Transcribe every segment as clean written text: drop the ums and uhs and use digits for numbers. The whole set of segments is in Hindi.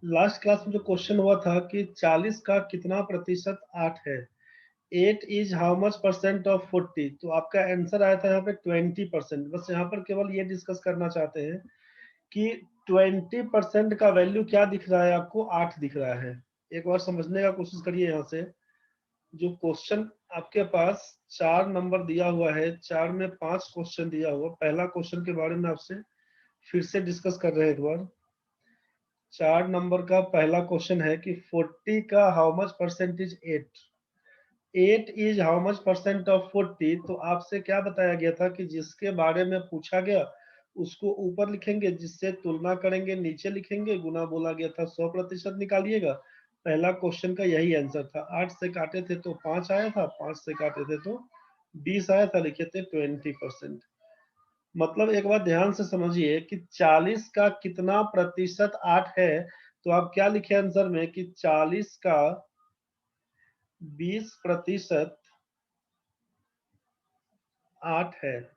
लास्ट क्लास में जो क्वेश्चन हुआ था कि 40 का कितना प्रतिशत 8 है, 8 is how much percent of 40, तो आपका आंसर आया था यहाँ पे 20%। बस यहाँ पर केवल ये डिस्कस करना चाहते हैं कि 20% का वैल्यू क्या दिख रहा है आपको, 8 दिख रहा है। एक बार समझने का कोशिश करिए। यहाँ से जो क्वेश्चन आपके पास 4 नंबर दिया हुआ है, 4 में 5 क्वेश्चन दिया हुआ, पहला क्वेश्चन के बारे में आपसे फिर से डिस्कस कर रहे हैं एक बार। 4 नंबर का पहला क्वेश्चन है कि 40 का how much percentage 8, 8 is how much percent of 40। तो आपसे क्या बताया गया था कि जिसके बारे में पूछा गया उसको ऊपर लिखेंगे, जिससे तुलना करेंगे नीचे लिखेंगे, गुना बोला गया था 100% निकालिएगा। पहला क्वेश्चन का यही आंसर था। 8 से काटे थे तो 5 आया था, 5 से काटे थे तो 20 आया था, लिखे थे 20%। मतलब एक बार ध्यान से समझिए कि 40 का कितना प्रतिशत 8 है, तो आप क्या लिखे आंसर में कि 40 का 20% 8 है।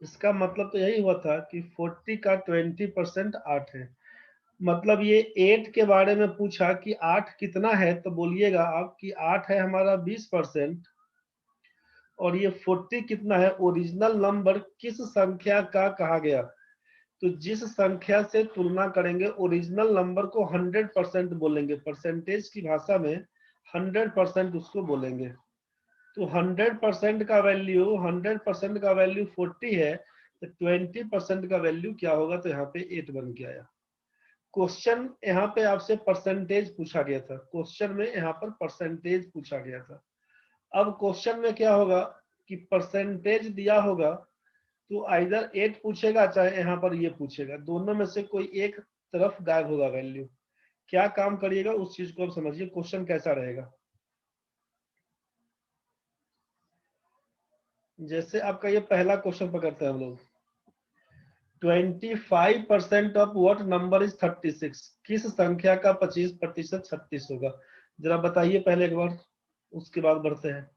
इसका मतलब तो यही हुआ था कि 40 का 20% 8 है। मतलब ये 8 के बारे में पूछा कि 8 कितना है, तो बोलिएगा आप कि 8 है हमारा 20%, और ये 40 कितना है, ओरिजिनल नंबर किस संख्या का कहा गया। तो जिस संख्या से तुलना करेंगे ओरिजिनल नंबर को 100% बोलेंगे, परसेंटेज की भाषा में 100% उसको बोलेंगे। तो 100% का वैल्यू 100% का वैल्यू 40 है, तो 20% का वैल्यू क्या होगा, तो यहाँ पे 8 बन के आया। क्वेश्चन यहाँ पे आपसे परसेंटेज पूछा गया था, क्वेश्चन में यहाँ पर परसेंटेज पूछा गया था। अब क्वेश्चन में क्या होगा कि परसेंटेज दिया होगा तो आइदर 8 पूछेगा चाहे यहाँ पर ये पूछेगा, दोनों में से कोई एक तरफ गायब होगा वैल्यू। क्या काम करिएगा उस चीज को अब समझिए, क्वेश्चन कैसा रहेगा। जैसे आपका ये पहला क्वेश्चन पकड़ते हैं हम लोग, 25% ऑफ व्हाट नंबर इज 36, किस संख्या का 25% 36 होगा। जरा बताइए पहले एक बार, उसके बाद बढ़ते हैं।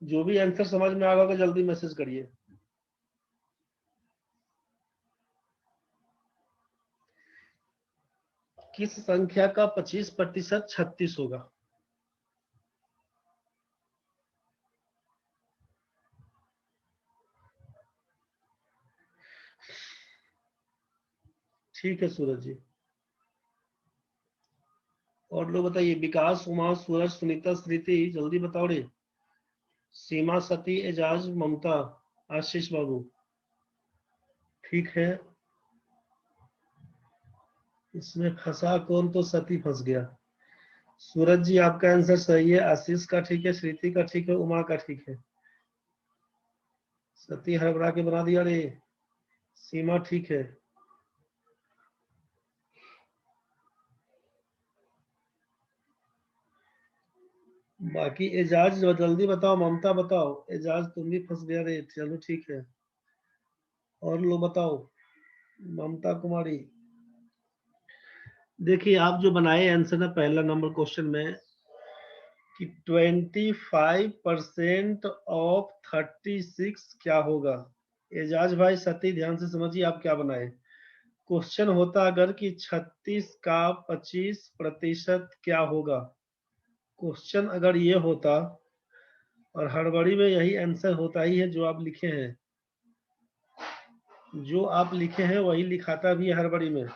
जो भी आंसर समझ में आ रहा होगा जल्दी मैसेज करिए। किस संख्या का 25% 36 होगा। ठीक है सूरज जी। और लोग बताइए, विकास, उमा, सूरज, सुनीता, स्मृति, जल्दी बताओ रे। सीमा, सती, एजाज, ममता, आशीष बाबू। ठीक है, इसमें फंसा कौन, तो सती फंस गया। सूरज जी आपका आंसर सही है, आशीष का ठीक है, स्मृति का ठीक है, उमा का ठीक है। सती हड़बड़ा के बना दिया रे। सीमा ठीक है। बाकी एजाज जल्दी बताओ, ममता बताओ, एजाज तुम भी फंस गया रे, चलो ठीक है। और लोग बताओ, ममता कुमारी। देखिए आप जो बनाए आंसर ना पहला नंबर क्वेश्चन में कि 25% ऑफ 36 क्या होगा। एजाज भाई, सती ध्यान से समझिए आप क्या बनाए। क्वेश्चन होता अगर कि 36 का 25% क्या होगा, क्वेश्चन अगर ये होता, और हड़बड़ी में यही आंसर होता ही है जो आप लिखे हैं, जो आप लिखे हैं वही लिखाता भी है हड़बड़ी में।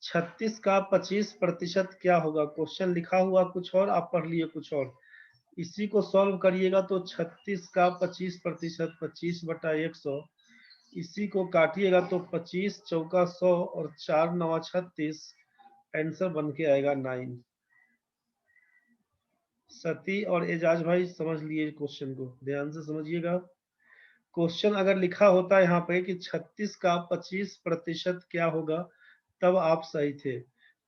36 का 25% क्या होगा, क्वेश्चन लिखा हुआ कुछ और, आप पढ़ लिए कुछ और। इसी को सॉल्व करिएगा तो 36 का 25%, 25/100, इसी को काटिएगा तो 25 चौका 100 और 4 9 36, आंसर बन के आएगा 9। सती और एजाज भाई समझ लिए क्वेश्चन को, ध्यान से समझिएगा। क्वेश्चन अगर लिखा होता यहाँ पे कि 36 का 25% क्या होगा, तब आप सही थे।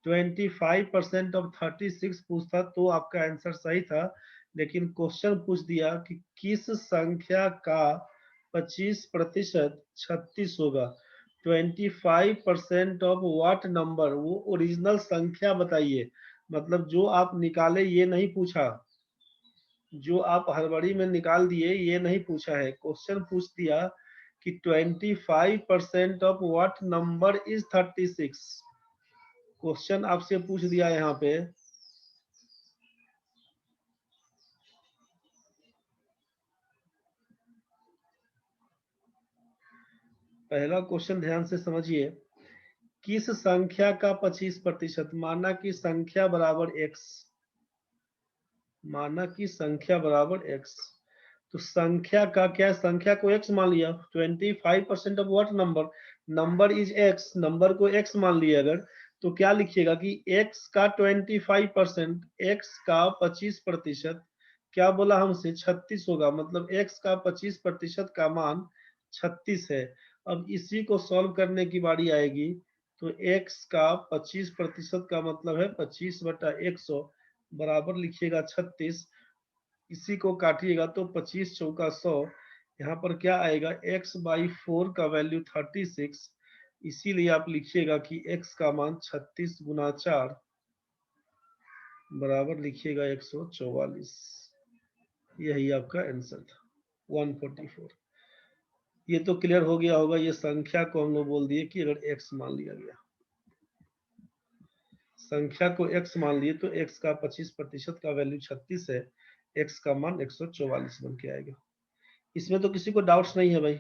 25% ऑफ 36 पूछता तो आपका आंसर सही था, लेकिन क्वेश्चन पूछ दिया कि किस संख्या का 25% 36 होगा। 25% ऑफ व्हाट नंबर, वो ओरिजिनल संख्या बताइए। मतलब जो आप निकाले ये नहीं पूछा, जो आप हड़बड़ी में निकाल दिए ये नहीं पूछा है। क्वेश्चन पूछ दिया कि 25% of what number is 36। Question आपसे पूछ दिया यहाँ पे। पहला क्वेश्चन ध्यान से समझिए। किस संख्या का 25%, माना कि संख्या बराबर x, माना कि संख्या बराबर x, तो संख्या का क्या, संख्या को x मान लिया। 25% of what number, number is x, number को x मान लिया अगर, तो क्या लिखिएगा कि x का 25%, x का 25%, क्या बोला हमसे 36 होगा। मतलब x का 25% का मान 36 है। अब इसी को सॉल्व करने की बारी आएगी, तो x का 25% का मतलब है 25/100 बराबर लिखिएगा 36। इसी को काटिएगा तो 25 चौका 100, यहाँ पर क्या आएगा x/4 का वैल्यू 36। इसीलिए आप लिखिएगा कि x का मान 36 गुना 4 बराबर लिखिएगा 144। यही आपका आंसर था 144। ये तो क्लियर हो गया होगा। ये संख्या को हम लोग बोल दिए कि अगर x मान लिया गया, संख्या को x मान लिए तो x का 25% का वैल्यू 36 है, x का मान 144 बन के आएगा। इसमें तो किसी को डाउट्स नहीं है भाई।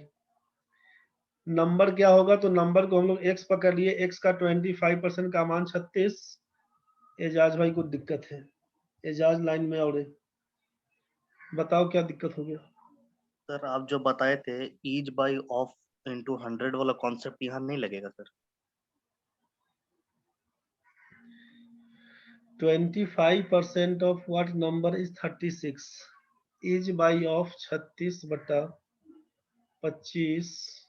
नंबर क्या होगा, तो नंबर को हम लोग x पकड़ लिए, x का 25% का मान 36। एजाज भाई को दिक्कत है, एजाज लाइन में और बताओ क्या दिक्कत हो गया। सर आप जो बताए थे ईज बाई ऑफ इंटू 100 वाला कॉन्सेप्ट यहाँ नहीं लगेगा sir? 25% of what number is 36, is by of 36/25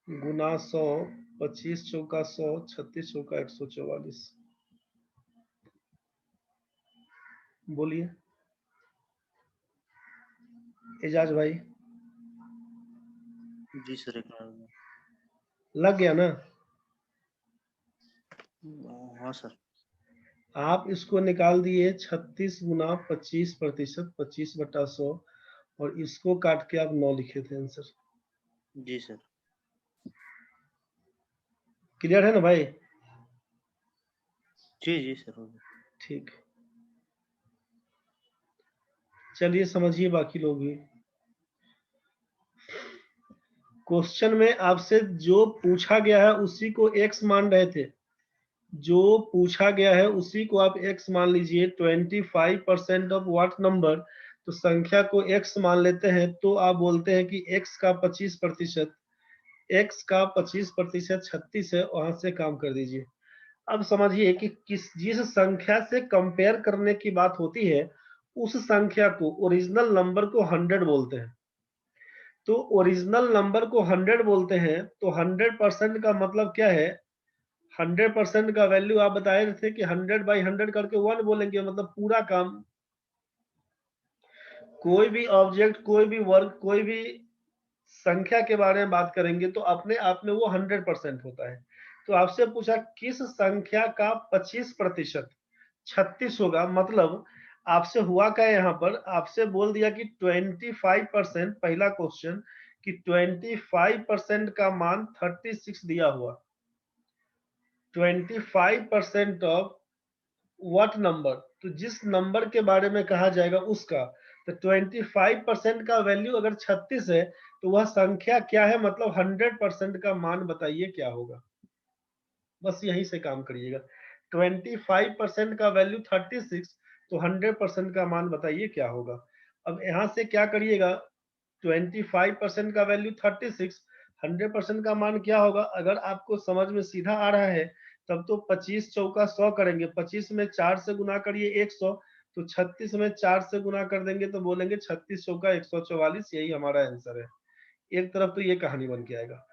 गुना 100, 25 चौका 100, 36 चौका 144। बोलिए एजाज भाई। जी सर, एक मिनट। लग गया ना? हाँ सर। आप इसको निकाल दिए 36 गुना 25%, 25/100, और इसको काट के आप 9 लिखे थे आंसर। जी सर। क्लियर है ना भाई? जी जी सर, हो गया। ठीक, चलिए समझिए बाकी लोग भी। क्वेश्चन में आपसे जो पूछा गया है उसी को x मान रहे थे, जो पूछा गया है उसी को आप x मान लीजिए। 25% ऑफ व्हाट नंबर, तो संख्या को x मान लेते हैं तो आप बोलते हैं कि x का 25%, x का 25% 36 है, वहां से काम कर दीजिए। अब समझिए कि जिस संख्या से कंपेयर करने की बात होती है, उस संख्या को, ओरिजिनल नंबर को 100 बोलते हैं। तो ओरिजिनल नंबर को 100 बोलते हैं, तो 100% का मतलब क्या है, 100% का वैल्यू आप बताए थे कि 100/100 करके 1 बोलेंगे, मतलब पूरा काम। कोई भी ऑब्जेक्ट, कोई भी वर्क, कोई भी संख्या के बारे में बात करेंगे तो अपने आप में वो 100% होता है। तो आपसे पूछा किस संख्या का 25% 36 होगा, मतलब आपसे हुआ क्या यहाँ पर, आपसे बोल दिया कि 25%, पहला क्वेश्चन कि 25% का मान 36 दिया हुआ। 25% ऑफ व्हाट नंबर, तो जिस नंबर के बारे में कहा जाएगा उसका, तो 25% का वैल्यू अगर 36 है तो वह संख्या क्या है, मतलब 100% का मान बताइए क्या होगा। बस यहीं से काम करिएगा। 25% का वैल्यू 36, तो 100% का मान बताइए क्या होगा। अब यहाँ से क्या करिएगा, 25% का वैल्यू 36, 100% का मान क्या होगा। अगर आपको समझ में सीधा आ रहा है तब तो 25 चौका 100 करेंगे, 25 में 4 से गुना करिए 100, तो 36 में 4 से गुना कर देंगे तो बोलेंगे 36 चौका 144। यही हमारा आंसर है। एक तरफ तो ये कहानी बन के आएगा।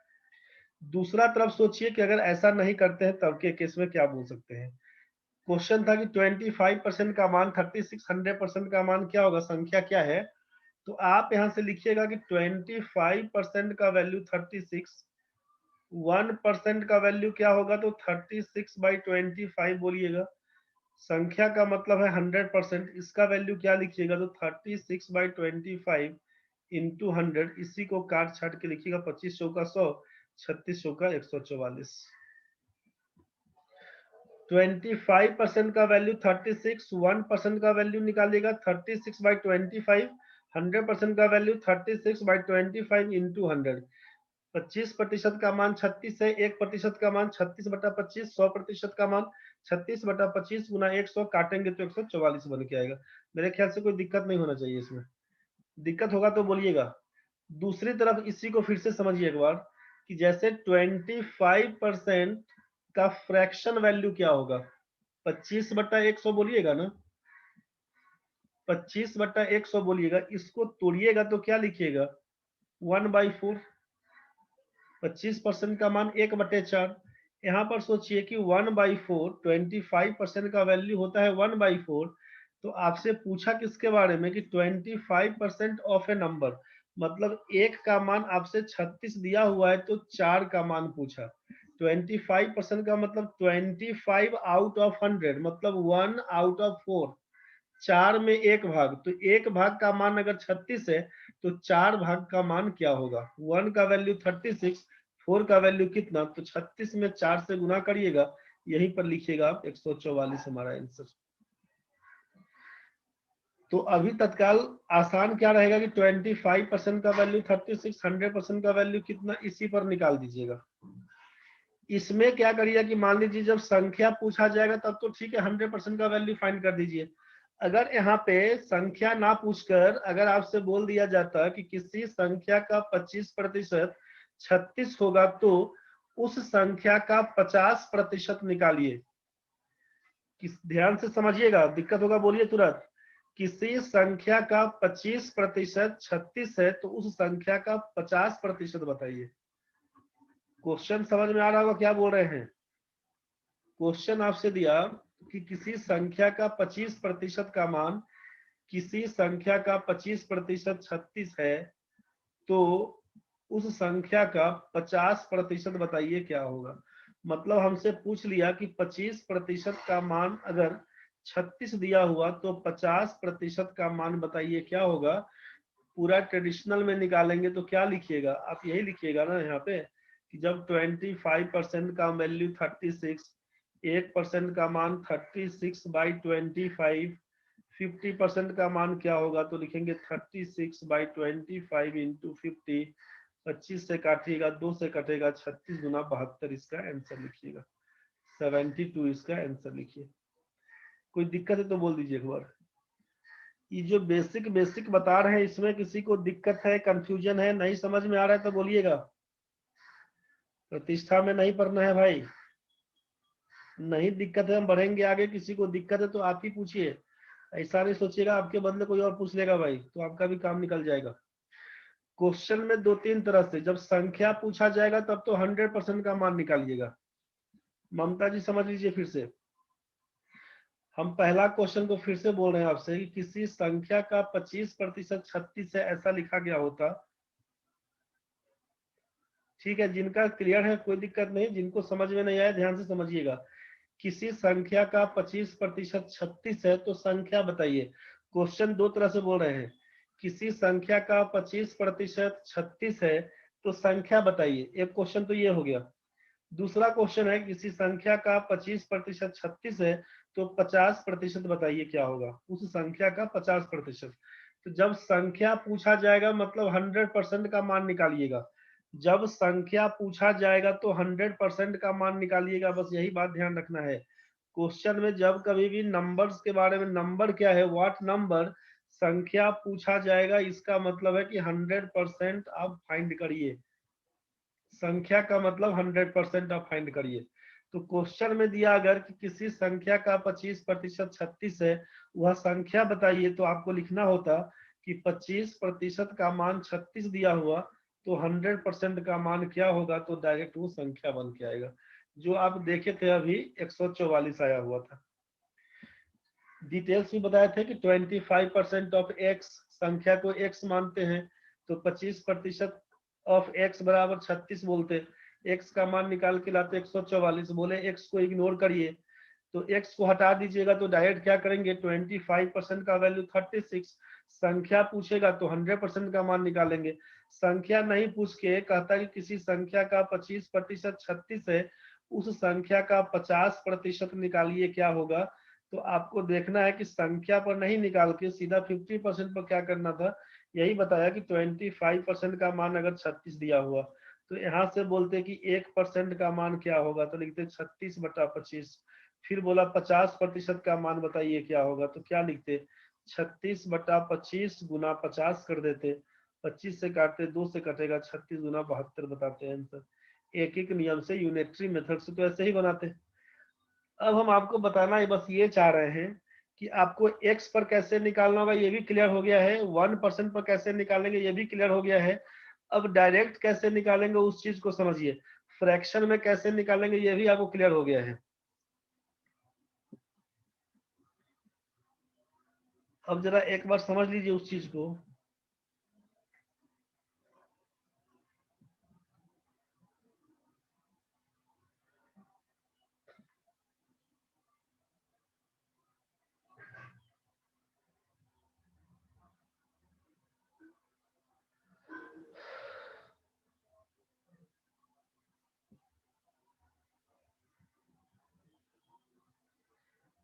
दूसरा तरफ सोचिए कि अगर ऐसा नहीं करते हैं तब के केस में क्या बोल सकते हैं। क्वेश्चन था कि 25% का मान 36, 100% का मान क्या होगा, संख्या क्या है, तो आप यहाँ से लिखिएगा कि 25% का वैल्यू 36, 1% का वैल्यू क्या होगा, तो 36/25 बोलिएगा। संख्या का मतलब है 100%, इसका वैल्यू क्या लिखिएगा, तो 36/25 इंटू 100, इसी को काट छाट के लिखिएगा। 25 चौका 100, 36 चौका 144। 25% का वैल्यू 36, 1% का वैल्यू निकालिएगा 36/25, 100% का वैल्यू 36/25 इंटू 100। 25% का मान 36 है, 1% का मान 36/25, 100% का मान 36/25 गुना 100, काटेंगे तो 144 बन के आएगा। मेरे ख्याल से कोई दिक्कत नहीं होना चाहिए इसमें, दिक्कत होगा तो बोलिएगा। दूसरी तरफ इसी को फिर से समझिए एक बार, कि जैसे 25% का फ्रैक्शन वैल्यू क्या होगा, 25/100 बोलिएगा ना, 25/100 बोलिएगा। इसको तोड़िएगा तो क्या लिखिएगा, 1/4। 25% का मान 1/4। यहाँ पर सोचिए कि 1/4, 25% का वैल्यू होता है 1/4। तो आपसे पूछा किसके बारे में, कि 25% ऑफ ए नंबर, मतलब एक का मान आपसे 36 दिया हुआ है तो 4 का मान पूछा। 25% का मतलब 25 आउट ऑफ 100, मतलब 1 आउट ऑफ 4, 4 में 1 भाग, तो 1 भाग का मान अगर 36 है तो 4 भाग का मान क्या होगा। 1 का वैल्यू 36, 4 का वैल्यू कितना, तो 36 में 4 से गुना करिएगा, यहीं पर लिखिएगा आप 144 हमारा आंसर। तो अभी तत्काल आसान क्या रहेगा कि 25% का वैल्यू 36, 100% का वैल्यू कितना, इसी पर निकाल दीजिएगा। इसमें क्या करिएगा कि मान लीजिए जब संख्या पूछा जाएगा तब तो ठीक है, 100% का वैल्यू फाइंड कर दीजिए। अगर यहाँ पे संख्या ना पूछकर अगर आपसे बोल दिया जाता कि किसी संख्या का 25% 36 होगा, तो उस संख्या का 50% निकालिए। ध्यान से समझिएगा, दिक्कत होगा बोलिए तुरंत। किसी संख्या का 25% 36 है तो उस संख्या का 50% बताइए। क्वेश्चन समझ में आ रहा होगा क्या बोल रहे हैं। क्वेश्चन आपसे दिया कि किसी संख्या का 25% का मान, किसी संख्या का 25% 36 है, तो उस संख्या का 50% बताइए क्या होगा। मतलब हमसे पूछ लिया कि 25% का मान अगर 36 दिया हुआ तो 50% का मान बताइए क्या होगा। पूरा ट्रेडिशनल में निकालेंगे तो क्या लिखिएगा, आप यही लिखिएगा ना यहाँ पे, कि जब 25% का वैल्यू 36, 1% का मान 36/25, 50% का मान क्या होगा, तो लिखेंगे 36/25 इंटू 50। 25 से काटिएगा, 2 से कटेगा, 36 गुना 72 इसका आंसर लिखिएगा। 72 इसका आंसर लिखिए। कोई दिक्कत है तो बोल दीजिए एक बार। ये जो बेसिक बेसिक बता रहे हैं, इसमें किसी को दिक्कत है, कंफ्यूजन है, नहीं समझ में आ रहा है तो बोलिएगा। प्रतिष्ठा में नहीं पढ़ना है भाई, नहीं दिक्कत है हम बढ़ेंगे आगे। किसी को दिक्कत है तो आप ही पूछिए, ऐसा नहीं सोचिएगा आपके बदले कोई और पूछ लेगा भाई, तो आपका भी काम निकल जाएगा। क्वेश्चन में 2-3 तरह से, जब संख्या पूछा जाएगा तब तो 100% का मान निकालिएगा। ममता जी समझ लीजिए फिर से, हम पहला क्वेश्चन को फिर से बोल रहे हैं आपसे कि किसी संख्या का 25% 36 है, ऐसा लिखा गया होता। ठीक है, जिनका क्लियर है कोई दिक्कत नहीं, जिनको समझ में नहीं आया ध्यान से समझिएगा। किसी संख्या का 25% 36 है तो संख्या बताइए। क्वेश्चन दो तरह से बोल रहे हैं, किसी संख्या का 25% 36 है तो संख्या बताइए, एक क्वेश्चन तो ये हो गया। दूसरा क्वेश्चन है किसी संख्या का 25% 36 है तो 50% बताइए क्या होगा उस संख्या का 50%। तो जब संख्या पूछा जाएगा मतलब 100% का मान निकालिएगा। जब संख्या पूछा जाएगा तो 100% का मान निकालिएगा, बस यही बात ध्यान रखना है। क्वेश्चन में जब कभी भी नंबर्स के बारे में, नंबर क्या है, व्हाट नंबर, संख्या पूछा जाएगा, इसका मतलब है कि 100% आप फाइंड करिए। संख्या का मतलब 100% आप फाइंड करिए। तो क्वेश्चन में दिया अगर कि किसी संख्या का 25% 36 है, वह संख्या बताइए, तो आपको लिखना होता कि 25% का मान 36 दिया हुआ तो 100% का मान क्या होगा, तो डायरेक्ट वो संख्या बन के आएगा। जो आप देखे थे अभी 144 आया हुआ था। डिटेल्स भी बताए थे कि 25% ऑफ एक्स संख्या को x मानते हैं तो 25% ऑफ x बराबर 36 बोलते, x का मान निकाल के लाते 144, बोले x को इग्नोर करिए, तो x को हटा दीजिएगा तो डायरेक्ट क्या करेंगे, 25% का वैल्यू 36, संख्या पूछेगा तो 100% का मान निकालेंगे, संख्या नहीं पूछ के कहता है कि किसी संख्या का 25% 36 है, उस संख्या का 50% निकालिए, क्या होगा। तो आपको देखना है कि संख्या पर नहीं निकाल के सीधा 50% पर क्या करना था, यही बताया कि 25% का मान अगर 36 दिया हुआ तो यहाँ से बोलते कि 1% का मान क्या होगा, तो लिखते 36/25। फिर बोला 50% का मान बताइए क्या होगा, तो क्या लिखते 36/25 गुना 50 कर देते, 25 से काटते 2 से कटेगा, 36 गुना 72 बताते हैं आंसर। एक एक नियम से, यूनिटरी मेथड से तो ऐसे ही बनाते। अब हम आपको बताना है, बस ये चाह रहे हैं कि आपको x पर कैसे निकालना होगा ये भी क्लियर हो गया है, 1% पर कैसे निकालेंगे ये भी क्लियर हो गया है। अब डायरेक्ट कैसे निकालेंगे उस चीज को समझिए, फ्रैक्शन में कैसे निकालेंगे ये भी आपको क्लियर हो गया है। अब जरा एक बार समझ लीजिए उस चीज को।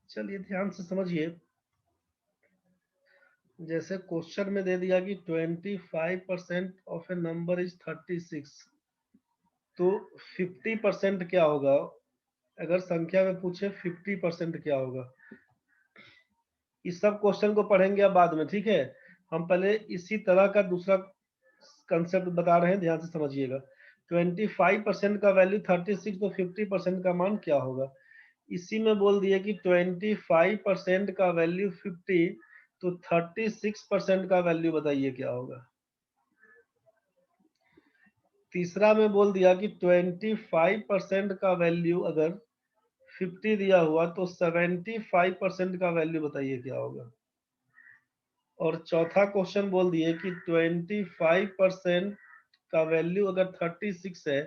चलिए ध्यान से समझिए, जैसे क्वेश्चन में दे दिया कि 25% ऑफ ए नंबर इज 36, तो 50% क्या होगा, अगर संख्या में पूछे 50% क्या होगा। इस सब क्वेश्चन को पढ़ेंगे अब बाद में, ठीक है। हम पहले इसी तरह का दूसरा कंसेप्ट बता रहे हैं, ध्यान से समझिएगा। 25% का वैल्यू 36, तो 50% का मान क्या होगा। इसी में बोल दिए कि 25% का वैल्यू 50, तो 36% का वैल्यू बताइए क्या होगा। तीसरा में बोल दिया कि 25% का वैल्यू अगर 50 दिया हुआ तो 75% का वैल्यू बताइए क्या होगा। और चौथा क्वेश्चन बोल दिए कि 25% का वैल्यू अगर 36 है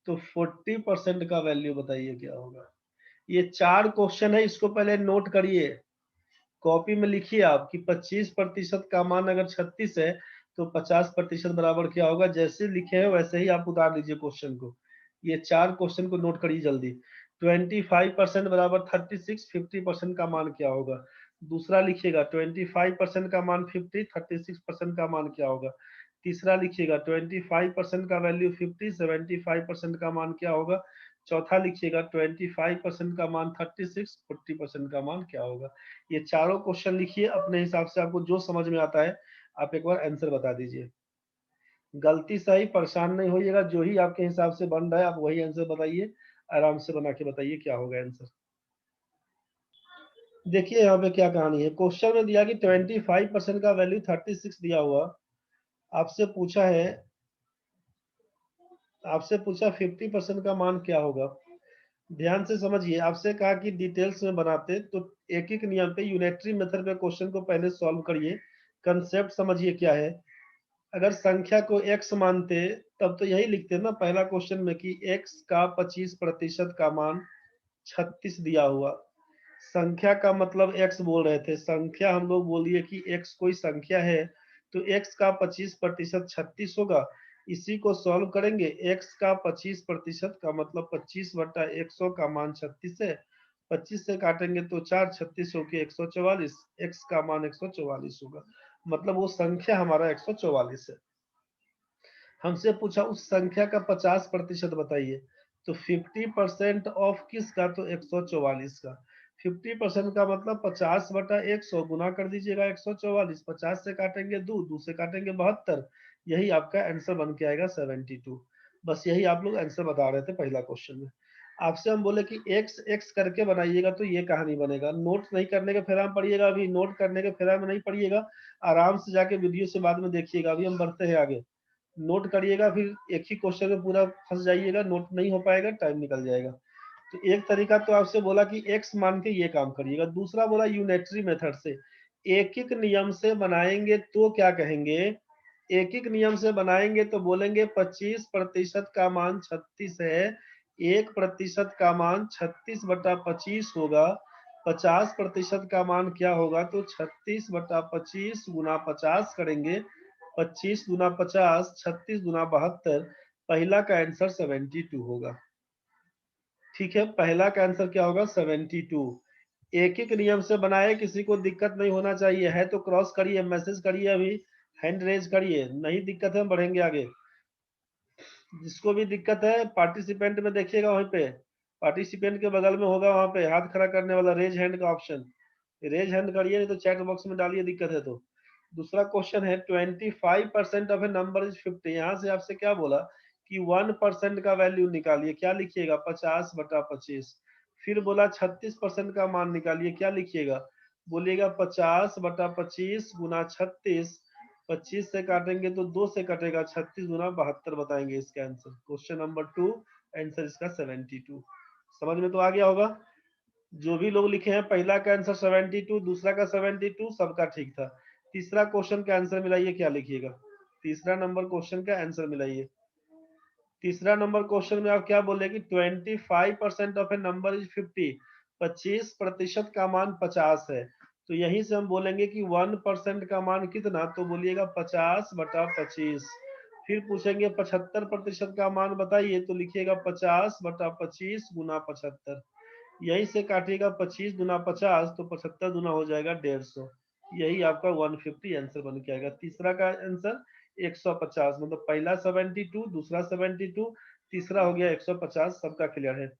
तो 40% का वैल्यू बताइए क्या होगा। ये 4 क्वेश्चन है, इसको पहले नोट करिए, कॉपी में लिखिए आप कि 25% का मान अगर 36 है तो 50% बराबर क्या होगा, जैसे लिखे हैं वैसे ही आप उतार दीजिए क्वेश्चन को। ये 4 क्वेश्चन को नोट करिए जल्दी। 25% बराबर 36, 50% का मान क्या होगा। दूसरा लिखिएगा 25% का मान 50, 36% का मान क्या होगा। तीसरा लिखिएगा 25% का वैल्यू 50, 75% का मान क्या होगा। चौथा लिखिएगा 25% का मान 36, 40% का मान क्या होगा। ये चारों क्वेश्चन लिखिए अपने हिसाब से, आपको जो समझ में आता है आप एक बार आंसर बता दीजिए। गलती सही परेशान नहीं होइएगा, जो ही आपके हिसाब से बन रहा है आप वही आंसर बताइए, आराम से बना के बताइए क्या होगा आंसर। देखिए यहाँ पे क्या कहानी है, क्वेश्चन में दिया कि 25% का वैल्यू 36 दिया हुआ, आपसे पूछा है, आपसे पूछा 50% का मान क्या होगा। ध्यान से समझिए, आपसे कहा कि डिटेल्स में बनाते, तो एक एक नियम पे यूनिटरी मेथड पे क्वेश्चन को पहले सॉल्व करिए, कंसेप्ट समझिए क्या है। अगर संख्या को x मानते तब तो यही लिखते ना पहला क्वेश्चन में कि x का 25% का मान 36 दिया हुआ, संख्या का मतलब x बोल रहे थे, संख्या हम लोग बोलिए कि x कोई संख्या है तो x का 25% 36 होगा। इसी को सॉल्व करेंगे, x का 25% का मतलब 25/100 का मान 36 है, 25 से काटेंगे तो 4, 36 होके 144, x का मान 144 होगा, मतलब वो संख्या हमारा 144 है। हमसे पूछा उस संख्या का 50% बताइए, तो 50% ऑफ किसका, तो 144 का। 50% का मतलब 50/100 गुना कर दीजिएगा 144, 50 से काटेंगे 2, 2 से काटेंगे 72, यही आपका आंसर बन के आएगा 72। बस यही आप लोग आंसर बता रहे थे पहला क्वेश्चन में। आपसे हम बोले कि x x करके बनाइएगा तो ये कहानी बनेगा, नोट नहीं करने के फेरा में पढ़िएगा, अभी नोट करने के फेरा में नहीं पढ़िएगा, आराम से जाके वीडियो से बाद में देखिएगा, अभी हम बढ़ते हैं आगे। नोट करिएगा, फिर एक ही क्वेश्चन में पूरा फंस जाइएगा, नोट नहीं हो पाएगा, टाइम निकल जाएगा। तो एक तरीका तो आपसे बोला कि x मान के ये काम करिएगा, दूसरा बोला यूनिटरी मेथड से एक एक नियम से बनाएंगे तो क्या कहेंगे, एक एक नियम से बनाएंगे तो बोलेंगे 25% का मान 36 है, 1% का मान 36/25 होगा, 50% का मान क्या होगा, तो 36/25 गुना 50 करेंगे, 25 गुना 50, 36 गुना 72, पहला का आंसर 72 होगा। ठीक है, पहला का आंसर क्या होगा, 72। एक एक नियम से बनाए, किसी को दिक्कत नहीं होना चाहिए, है तो क्रॉस करिए, मैसेज करिए, अभी हैंड रेज करिए, नहीं दिक्कत है बढ़ेंगे आगे। जिसको भी दिक्कत है पार्टिसिपेंट में देखिएगा, वहीं पे पार्टिसिपेंट के बगल में होगा, वहां पे हाथ खड़ा करने वाला रेज हैंड का ऑप्शन, रेज हैंड करिए, नहीं तो चैट बॉक्स में डालिए, दिक्कत है तो। दूसरा क्वेश्चन है 25% ऑफ ए नंबर इज 50। यहाँ से आपसे क्या बोला कि 1% का वैल्यू निकालिए, क्या लिखिएगा, 50/25। फिर बोला 36% का मान निकालिए, क्या लिखिएगा, बोलिएगा 50/25 गुना 36, 25 से काटेंगे तो 2 से कटेगा, 36 गुना 72 बताएंगे इसका आंसर। क्वेश्चन नंबर 2, आंसर इसका 72। समझ में तो आ गया होगा। जो भी लोग लिखे हैं, पहला का आंसर 72, दूसरा का 72, सबका ठीक था। तीसरा क्वेश्चन का आंसर मिलाइए, क्या लिखिएगा, तीसरा नंबर क्वेश्चन का आंसर मिलाइए। तीसरा नंबर क्वेश्चन में आप क्या बोले कि 25% ऑफ ए नंबर इज 50, 25% का मान 50 है, तो यहीं से हम बोलेंगे कि 1% का मान कितना, तो बोलिएगा 50/25। फिर पूछेंगे 75% का मान बताइए, तो लिखिएगा 50/25 गुना 75। यहीं से काटिएगा 25 गुना 50, तो 75 गुना हो जाएगा 150। यही आपका 150 आंसर बन के आएगा। तीसरा का आंसर 150, मतलब पहला 72, दूसरा 72, तीसरा हो गया 150। सबका क्लियर है।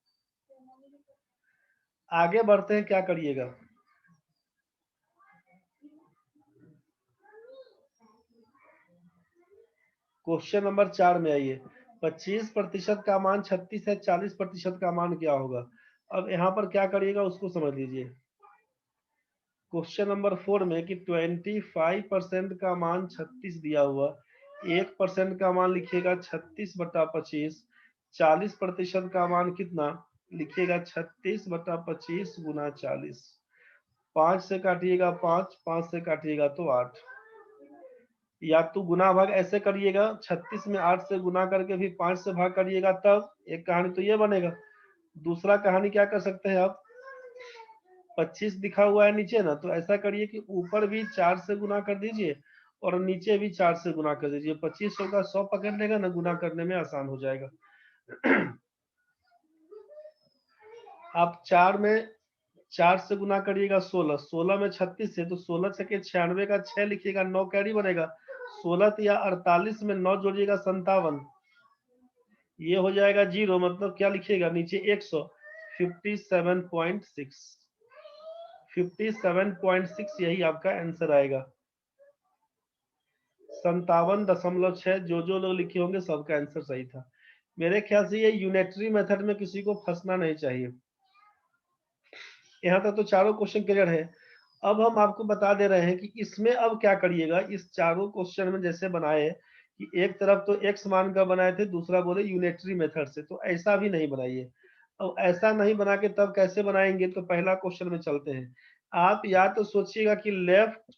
आगे बढ़ते हैं, क्या करिएगा, क्वेश्चन नंबर 4 में आइए। 25% का मान 36 है, 40% का मान क्या होगा। अब यहाँ पर क्या करिएगा उसको समझ लीजिए। क्वेश्चन नंबर 4 में कि 25% का मान 36 दिया हुआ, 1% का मान लिखिएगा 36/25, 40% का मान कितना लिखिएगा 36/25 गुना 40, 5 से काटिएगा 5, 5 से काटिएगा तो 8, या तो गुना भाग ऐसे करिएगा, 36 में 8 से गुना करके फिर 5 से भाग करिएगा, तब एक कहानी तो ये बनेगा। दूसरा कहानी क्या कर सकते हैं आप, 25 दिखा हुआ है नीचे ना, तो ऐसा करिए कि ऊपर भी 4 से गुना कर दीजिए और नीचे भी 4 से गुना कर दीजिए, 2500 का 100 पकड़ लेगा ना, गुना करने में आसान हो जाएगा। आप 4 में 4 से गुना करिएगा 16, 16 में 36 से, तो 16 छके 96 का 6 लिखिएगा, 9 कैरी बनेगा, 16 या 48 में 9 जोड़िएगा 57, ये हो जाएगा 0, मतलब क्या लिखिएगा नीचे 100, 57.6, 57.6 यही आपका आंसर आएगा। 57.6, जो लोग लिखे होंगे सबका आंसर सही था। मेरे ख्याल से ये यूनिटरी मेथड में किसी को फंसना नहीं चाहिए। यहाँ तक तो चारों क्वेश्चन क्लियर है। अब हम आपको बता दे रहे हैं कि इसमें अब क्या करिएगा, इस चारों क्वेश्चन में जैसे बनाए कि एक तरफ तो एक्स मान का बनाए थे, दूसरा बोले यूनिटरी मेथड से, तो ऐसा भी नहीं बनाइए। अब ऐसा नहीं बना के तब कैसे बनाएंगे, तो पहला क्वेश्चन में चलते हैं। आप या तो सोचिएगा कि लेफ्ट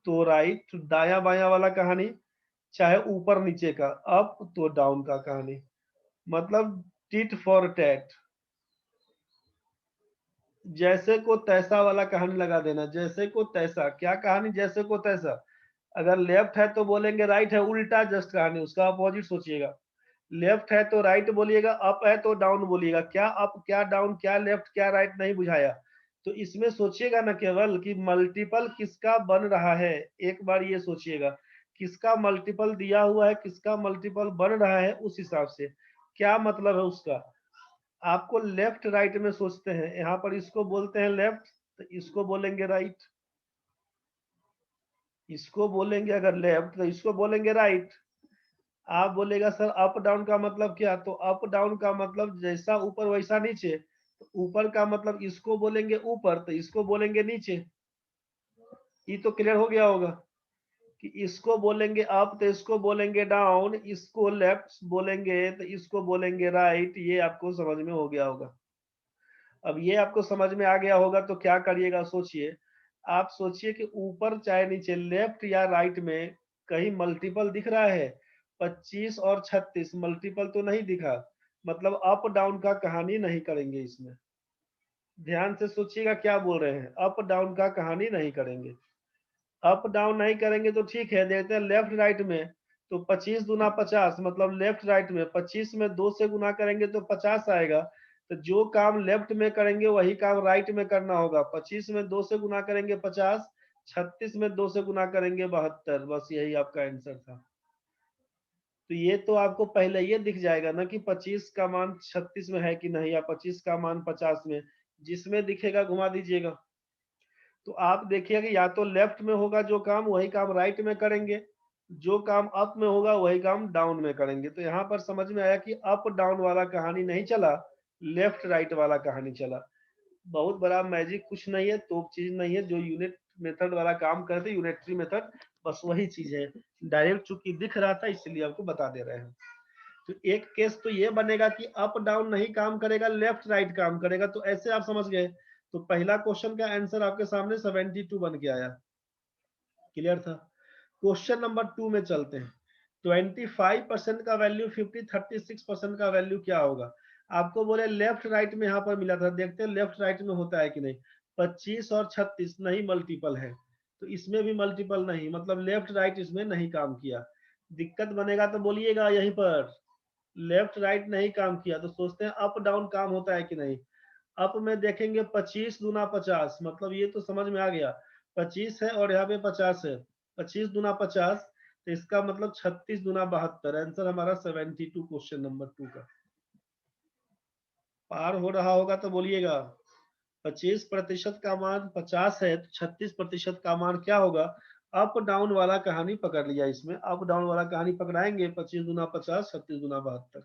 तो राइट, दाया बाया वाला कहानी, चाहे ऊपर नीचे का, अप तो डाउन का कहानी, मतलब टिट फॉर टैट, जैसे को तैसा वाला कहानी लगा देना। जैसे को तैसा क्या कहानी, जैसे को तैसा, अगर लेफ्ट है तो बोलेंगे राइट है, उल्टा जस्ट कहानी, उसका अपोजिट सोचिएगा। लेफ्ट है तो राइट बोलिएगा, अप है तो डाउन बोलिएगा, क्या अप क्या डाउन क्या लेफ्ट क्या राइट नहीं बुझाया। तो इसमें सोचिएगा ना केवल कि मल्टीपल किसका बन रहा है, एक बार ये सोचिएगा किसका मल्टीपल दिया हुआ है, किसका मल्टीपल बन रहा है, उस हिसाब से क्या मतलब है उसका। आपको लेफ्ट राइट में सोचते हैं, यहाँ पर इसको बोलते हैं लेफ्ट, तो इसको बोलेंगे राइट, इसको बोलेंगे अगर लेफ्ट तो इसको बोलेंगे राइट। आप बोलेगा सर अप डाउन का मतलब क्या, तो अप डाउन का मतलब जैसा ऊपर वैसा नीचे, तो ऊपर का मतलब इसको बोलेंगे ऊपर, तो इसको बोलेंगे नीचे। ये तो क्लियर हो गया होगा कि इसको बोलेंगे अप तो इसको बोलेंगे डाउन, इसको लेफ्ट बोलेंगे तो इसको बोलेंगे राइट। ये आपको समझ में हो गया होगा। अब ये आपको समझ में आ गया होगा तो क्या करिएगा सोचिए। आप सोचिए कि ऊपर चाहे नीचे, लेफ्ट या राइट में कहीं मल्टीपल दिख रहा है? 25 और 36 मल्टीपल तो नहीं दिखा, मतलब अप डाउन का कहानी नहीं करेंगे इसमें। ध्यान से सोचिएगा क्या बोल रहे हैं, अप डाउन का कहानी नहीं करेंगे। अप डाउन नहीं करेंगे तो ठीक है, देखते हैं लेफ्ट राइट में। तो 25 दूना 50, मतलब लेफ्ट राइट में 25 में 2 से गुना करेंगे तो 50 आएगा। तो जो काम लेफ्ट में करेंगे वही काम राइट में करना होगा। 25 में 2 से गुना करेंगे 50, 36 में 2 से गुना करेंगे 72। बस यही आपका आंसर था। तो ये तो आपको पहले ये दिख जाएगा ना कि 25 का मान 36 में है कि नहीं, या 25 का मान 50 में, जिसमें दिखेगा घुमा दीजिएगा। तो आप देखिए कि या तो लेफ्ट में होगा जो काम, वही काम राइट में करेंगे, जो काम अप में होगा वही काम डाउन में करेंगे। तो यहाँ पर समझ में आया कि अप डाउन वाला कहानी नहीं चला, लेफ्ट राइट वाला कहानी चला। बहुत बड़ा मैजिक कुछ नहीं है, तो चीज नहीं है, जो यूनिट मेथड वाला काम करते, यूनिटरी मेथड, बस वही चीज है। डायरेक्ट चूंकि दिख रहा था इसलिए आपको बता दे रहे हैं। तो एक केस तो ये बनेगा कि अप डाउन नहीं काम करेगा, लेफ्ट राइट काम करेगा। तो ऐसे आप समझ गए। तो पहला क्वेश्चन का आंसर आपके सामने 72 बन के आया। क्लियर था? क्वेश्चन नंबर 2 में चलते हैं। 25% का वैल्यू 50, 36% का वैल्यू क्या होगा? आपको बोले लेफ्ट राइट में यहाँ पर मिला था, देखते हैं लेफ्ट राइट में होता है कि नहीं। 25 और 36 नहीं मल्टीपल है, तो इसमें भी मल्टीपल नहीं, मतलब लेफ्ट राइट इसमें नहीं काम किया। दिक्कत बनेगा तो बोलिएगा यहीं पर। लेफ्ट राइट नहीं काम किया तो सोचते हैं अप डाउन काम होता है कि नहीं। अप में देखेंगे 25 दूना 50, मतलब ये तो समझ में आ गया। 25 है और यहाँ पे 50 है, 25 दूना 50, तो इसका मतलब 36 दूना 72। आंसर हमारा 72 क्वेश्चन नंबर 2 का। पार हो रहा होगा तो बोलिएगा। 25% का मान 50 है तो 36% का मान क्या होगा? अप डाउन वाला कहानी पकड़ लिया इसमें, अप डाउन वाला कहानी पकड़ाएंगे। 25 दूना 50, 36 दूना 72।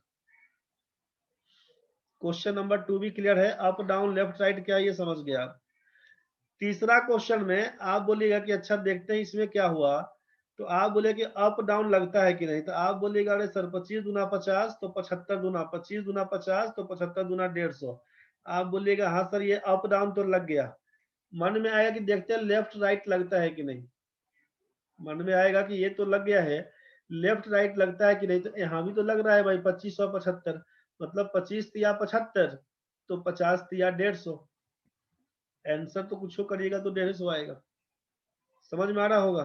क्वेश्चन नंबर 2 भी क्लियर है, अप डाउन लेफ्ट राइट क्या ये समझ गया। तीसरा क्वेश्चन में आप बोलिएगा कि अच्छा देखते हैं इसमें क्या हुआ। तो आप बोले कि अप डाउन लगता है कि नहीं, तो आप बोलिएगा अरे सर 25 दूना 50 तो 75 दूना, 25 दूना 50 तो 75 दूना 150। आप बोलिएगा हाँ सर ये अप डाउन तो लग गया। मन में आएगा कि देखते हैं लेफ्ट राइट लगता है कि नहीं। मन में आएगा कि ये तो लग गया है, लेफ्ट राइट लगता है कि नहीं। तो यहाँ भी तो लग रहा है भाई 25 और 75, मतलब 25 तिया 75, तो 50 तिया 150। आंसर तो कुछ करिएगा तो 150 आएगा। समझ में आ रहा होगा?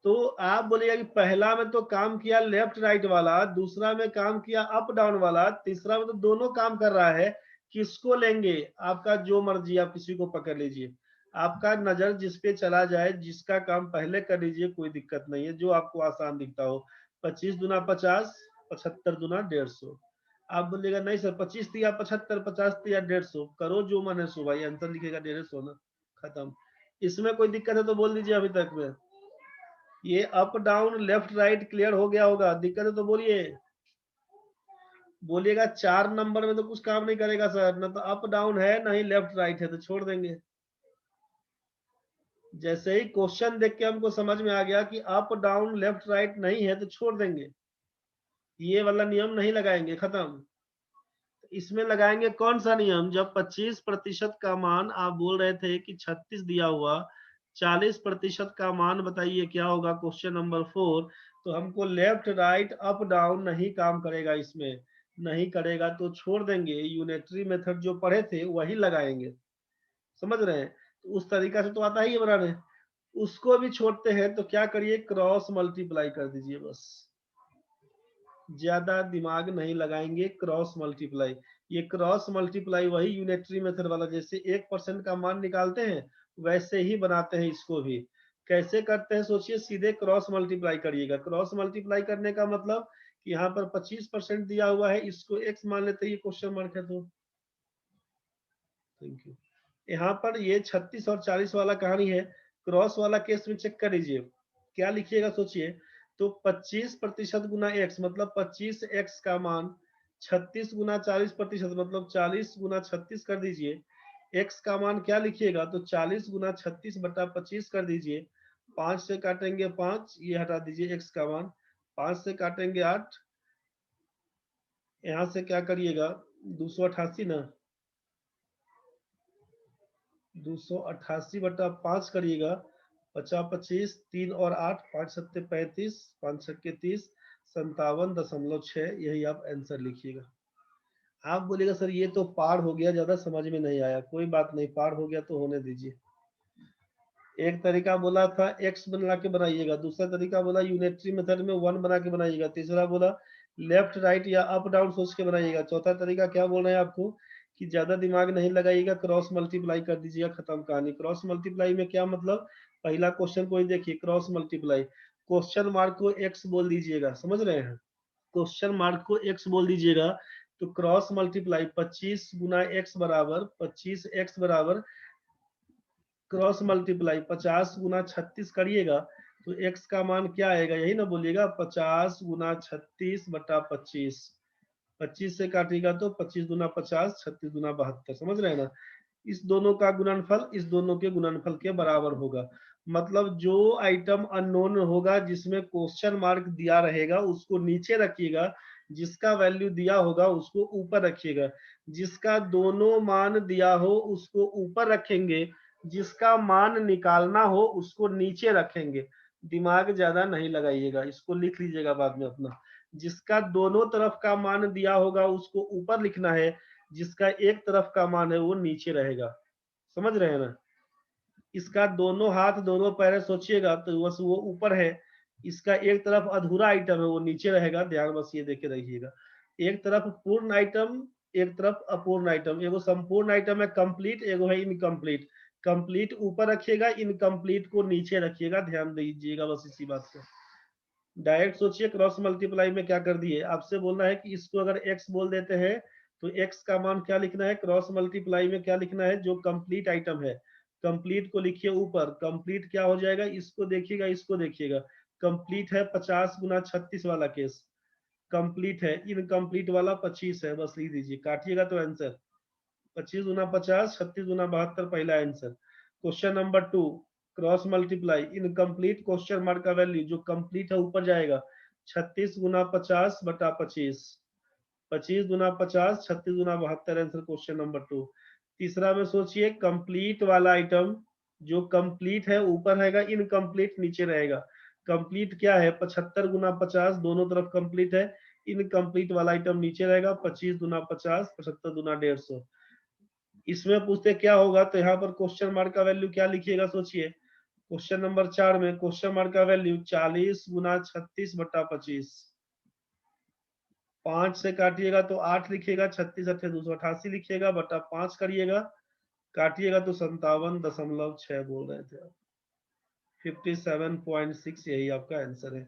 तो आप बोलिएगा कि पहला में तो काम किया लेफ्ट राइट वाला, दूसरा में काम किया अप डाउन वाला, तीसरा में तो दोनों काम कर रहा है। किसको लेंगे? आपका जो मर्जी, आप किसी को पकड़ लीजिए। आपका नजर जिस पे चला जाए, जिसका काम पहले कर लीजिए, कोई दिक्कत नहीं है, जो आपको आसान दिखता हो। 25 दूना 50, 75 दूना 150। आप बोलिएगा नहीं सर 25 तिया 75, 50 तिया 150, करो जो मन है सो भाई, आंसर लिखेगा 150 ना, खत्म। इसमें कोई दिक्कत है तो बोल दीजिए अभी तक में। ये up down left right clear हो गया होगा, दिक्कत है तो बोलिए। बोलिएगा 4 नंबर में तो कुछ काम नहीं करेगा सर, ना तो अप डाउन है ना ही लेफ्ट राइट है, तो छोड़ देंगे। जैसे ही क्वेश्चन देख के हमको समझ में आ गया कि अप डाउन लेफ्ट राइट नहीं है तो छोड़ देंगे, ये वाला नियम नहीं लगाएंगे, खत्म। इसमें लगाएंगे कौन सा नियम? जब 25% का मान आप बोल रहे थे कि 36 दिया हुआ, 40% का मान बताइए क्या होगा क्वेश्चन नंबर 4। तो हमको लेफ्ट राइट अप डाउन नहीं काम करेगा, इसमें नहीं करेगा तो छोड़ देंगे। यूनिटरी मेथड जो पढ़े थे वही लगाएंगे। समझ रहे हैं? तो उस तरीका से तो आता ही है बनाने। उसको भी छोड़ते हैं तो क्या करिए, क्रॉस मल्टीप्लाई कर दीजिए बस। ज्यादा दिमाग नहीं लगाएंगे, क्रॉस मल्टीप्लाई। ये क्रॉस मल्टीप्लाई वही यूनिटरी मेथड वाला, जैसे 1% का मान निकालते हैं वैसे ही बनाते हैं इसको भी। कैसे करते हैं सोचिए, सीधे क्रॉस मल्टीप्लाई करिएगा। क्रॉस मल्टीप्लाई करने का मतलब कि यहाँ पर 25% दिया हुआ है, इसको x मान लेते हैं, ये क्वेश्चन मार्क है तो। Thank you. यहाँ पर ये 36 और 40 वाला कहानी है, क्रॉस वाला केस में चेक कर लीजिए क्या लिखिएगा सोचिए। तो 25% गुना x मतलब 25x का मान, 36 गुना 40% मतलब 40 गुना 36 कर दीजिए। x का मान क्या लिखिएगा? तो 40 गुना 36 बटा 25 कर दीजिए। 5 से काटेंगे 5, ये हटा दीजिए x का मान। 5 से काटेंगे 8, यहाँ से क्या करिएगा 288 ना, 288/5 करिएगा, 50 25 3 और 8 5 सत्ते 35 5 छक्के 30 57.6। यही आप आंसर लिखिएगा। आप बोलिएगा सर ये तो पार हो गया, ज्यादा समझ में नहीं आया। कोई बात नहीं, पार हो गया तो होने दीजिए। एक तरीका बोला था एक्स बना के बनाइएगा, दूसरा तरीका बोला यूनिटरी मेथड में 1 बना के बनाइएगा, तीसरा बोला लेफ्ट राइट या अप डाउन सोच के बनाइएगा, चौथा तरीका क्या बोल रहे हैं आपको कि ज्यादा दिमाग नहीं लगाइएगा, क्रॉस मल्टीप्लाई कर दीजिएगा, खत्म कहानी। क्रॉस मल्टीप्लाई में क्या मतलब, पहला क्वेश्चन को ही देखिए, क्रॉस मल्टीप्लाई, क्वेश्चन मार्क को एक्स बोल दीजिएगा, समझ रहे हैं, क्वेश्चन मार्क को एक्स बोल दीजिएगा। तो क्रॉस मल्टीप्लाई 25 गुना एक्स बराबर 25x बराबर क्रॉस मल्टीप्लाई 50 गुना 36 करिएगा तो x का मान क्या आएगा, यही ना बोलिएगा, 50 गुना 36/25। 25 से काटिएगा तो 25 दूना 50, 36 दूना 72, समझ रहे हैं ना। इस दोनों का गुणनफल इस दोनों के गुणनफल के बराबर होगा। मतलब जो आइटम अननोन होगा जिसमें क्वेश्चन मार्क दिया रहेगा उसको नीचे रखिएगा, जिसका वैल्यू दिया होगा उसको ऊपर रखिएगा, जिसका दोनों मान दिया हो उसको ऊपर रखेंगे, जिसका मान निकालना हो उसको नीचे रखेंगे। दिमाग ज्यादा नहीं लगाइएगा, इसको लिख लीजिएगा बाद में अपना। जिसका दोनों तरफ का मान दिया होगा उसको ऊपर लिखना है, जिसका एक तरफ का मान है वो नीचे रहेगा, समझ रहे हैं ना। इसका दोनों हाथ दोनों पैर सोचिएगा तो बस वो ऊपर है, इसका एक तरफ अधूरा आइटम है वो नीचे रहेगा, ध्यान बस ये देखे रहिएगा। एक तरफ पूर्ण आइटम, एक तरफ अपूर्ण आइटम, एगो संपूर्ण आइटम है कंप्लीट, एगो है इनकम्प्लीट। कंप्लीट ऊपर रखिएगा, इनकम्प्लीट को नीचे रखिएगा, ध्यान दीजिएगा बस इसी बात को। डायरेक्ट सोचिए, क्रॉस मल्टीप्लाई में क्या कर दिए, आपसे बोलना है कि इसको अगर x बोल देते हैं तो x का मान क्या लिखना है, क्रॉस मल्टीप्लाई में क्या लिखना है, जो कंप्लीट आइटम है कंप्लीट को लिखिए ऊपर। कंप्लीट क्या हो जाएगा, इसको देखिएगा इसको देखिएगा, कंप्लीट है 50 गुना 36 वाला केस कंप्लीट है, इनकम्प्लीट वाला 25 है, बस लिख दीजिए, काटिएगा तो आंसर 25 गुना 50 36 गुना 72 पहला answer. Question number 2, cross multiply incomplete question mark का वैल्यू जो कंप्लीट है ऊपर जाएगा, 36 गुना 50/25, 25 गुना 50 36 गुना 72 आंसर क्वेश्चन नंबर 2। तीसरा में सोचिए कंप्लीट वाला आइटम, जो कंप्लीट है ऊपर रहेगा, इनकम्प्लीट नीचे रहेगा। कंप्लीट क्या है, 75 गुना 50 दोनों तरफ कंप्लीट है, इनकम्प्लीट वाला आइटम नीचे रहेगा, 25 गुना 50 75 गुना 150। इसमें पूछते क्या होगा, तो यहाँ पर क्वेश्चन मार्क का वैल्यू क्या लिखिएगा, सोचिए। क्वेश्चन नंबर 4 में क्वेश्चन मार्क का वैल्यू 40 गुना 36/25, 5 से काटिएगा तो 8 लिखिएगा, 36 अट्ठे 288 लिखिएगा, बटा 5 करिएगा, काटिएगा तो 57.6 बोल रहे थे आप, 57.6 यही आपका आंसर है।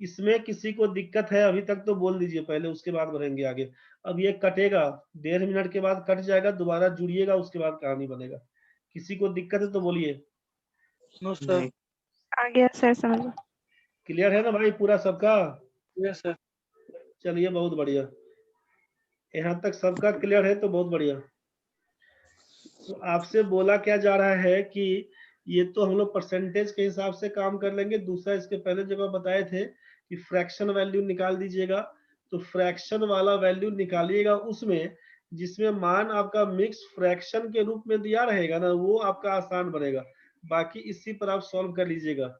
इसमें किसी को दिक्कत है अभी तक तो बोल दीजिए पहले, उसके बाद बढ़ेंगे आगे। अब ये कटेगा, 1.5 मिनट के बाद कट जाएगा, दोबारा जुड़िएगा, उसके बाद कहानी बनेगा। किसी को दिक्कत है तो बोलिए। No sir. नहीं, आ गया सर समझ में। क्लियर है ना भाई पूरा सबका? Yes sir. चलिए बहुत बढ़िया, यहाँ तक सबका क्लियर है तो बहुत बढ़िया। तो आपसे बोला क्या जा रहा है कि ये तो हम लोग परसेंटेज के हिसाब से काम कर लेंगे। दूसरा, इसके पहले जब आप बताए थे कि फ्रैक्शन वैल्यू निकाल दीजिएगा, तो फ्रैक्शन वाला वैल्यू निकालिएगा उसमें जिसमें मान आपका मिक्स फ्रैक्शन के रूप में दिया रहेगा ना, वो आपका आसान बनेगा। बाकी इसी पर आप सॉल्व कर लीजिएगा।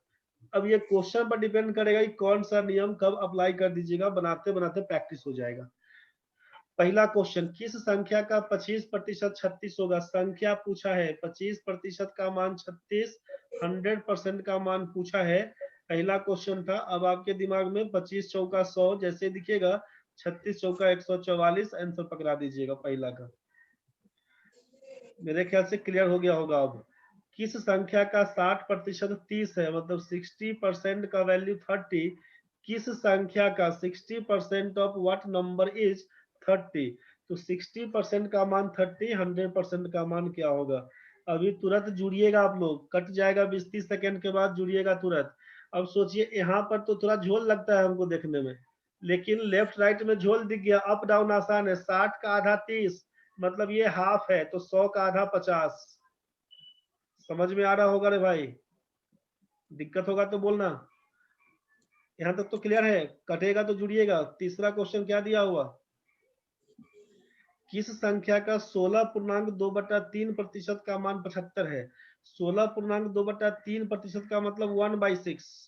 अब ये क्वेश्चन पर डिपेंड करेगा कि कौन सा नियम कब अप्लाई कर दीजिएगा, बनाते बनाते प्रैक्टिस हो जाएगा। पहला क्वेश्चन, किस संख्या का 25% 36 होगा। संख्या पूछा है, 25% का मान 36, 100% का मान पूछा है, पहला क्वेश्चन था। अब आपके दिमाग में 25 चौका 100 जैसे दिखेगा, 36 चौका 144 आंसर पकड़ा दीजिएगा पहला का। मेरे ख्याल से क्लियर हो गया होगा। अब किस संख्या का 60% 30 है, मतलब 60% का वैल्यू 30, किस संख्या का 60% ऑफ व्हाट नंबर इज 30। तो 60% का मान 30, 100% का मान क्या होगा। अभी तुरंत जुड़िएगा आप लोग, कट जाएगा 20-30 सेकंड के बाद जुड़िएगा तुरंत। अब सोचिए, यहाँ पर तो थोड़ा झोल लगता है हमको देखने में, लेकिन लेफ्ट राइट में झोल दिख गया, अप डाउन आसान है। 60 का आधा 30, मतलब ये हाफ है, तो 100 का आधा 50। समझ में आ रहा होगा रे भाई, दिक्कत होगा तो बोलना। यहाँ तक तो क्लियर है, कटेगा तो जुड़िएगा। तीसरा क्वेश्चन क्या दिया हुआ, किस संख्या का 16.2/3% का मान 75 है? 16.2/3% का मतलब 1/6।